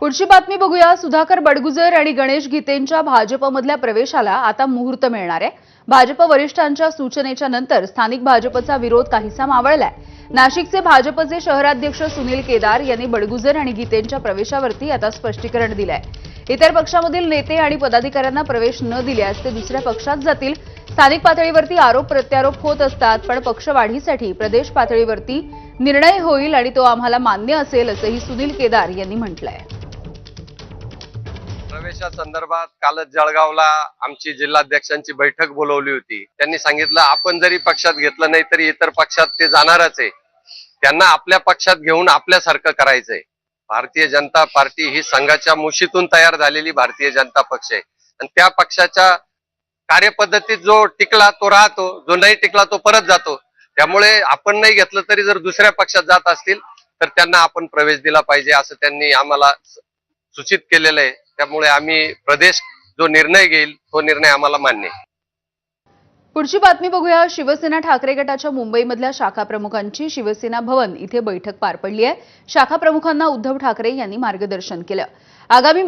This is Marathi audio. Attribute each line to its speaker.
Speaker 1: पुढची बातमी बघूया। सुधाकर बडगुजर आणि गणेश गीतेंच्या भाजपमधल्या प्रवेशाला आता मुहूर्त मिळणार आहे। भाजप वरिष्ठांच्या सूचनेच्या नंतर स्थानिक भाजपचा विरोध काहीसा मावळलाय। नाशिकचे भाजपचे शहराध्यक्ष सुनील केदार यांनी बडगुजर आणि गीतेंच्या प्रवेशावरती आता स्पष्टीकरण दिलंय। इतर पक्षामधील नेते आणि पदाधिकाऱ्यांना प्रवेश न दिल्यास ते दुसऱ्या पक्षात जातील। स्थानिक पातळीवरती आरोप प्रत्यारोप होत असतात, पण पक्षवाढीसाठी प्रदेश पातळीवरती निर्णय होईल आणि तो आम्हाला मान्य असेल असंही सुनील केदार यांनी म्हटलंय।
Speaker 2: प्रवेशासंदर्भात कालच जळगावला आमची जिल्हाध्यक्षांची बैठक बोलवली होती। त्यांनी सांगितलं आपण जरी पक्षात घेतलं नाही तरी इतर पक्षात ते जाणारच आहे। त्यांना आपल्या पक्षात घेऊन आपल्यासारखं करायचंय। भारतीय जनता पार्टी ही संघाच्या मुशीतून तयार झालेली भारतीय जनता पक्ष आहे आणि त्या पक्षाच्या कार्यपद्धतीत जो टिकला तो राहतो, जो नाही टिकला तो परत जातो। त्यामुळे आपण नाही घेतलं तरी जर दुसऱ्या पक्षात जात असतील तर त्यांना आपण प्रवेश दिला पाहिजे असं त्यांनी आम्हाला सूचित केलेलं आहे। त्यामुळे आम्ही प्रदेश जो निर्णय घेईल तो निर्णय आम्हाला मान्य आहे।
Speaker 1: पुढची बातमी बघूया। शिवसेना ठाकरे गटाच्या मुंबईमधल्या शाखा प्रमुखांची शिवसेना भवन इथे बैठक पार पडली आहे। शाखा प्रमुखांना उद्धव ठाकरे यांनी मार्गदर्शन केलं। आगामी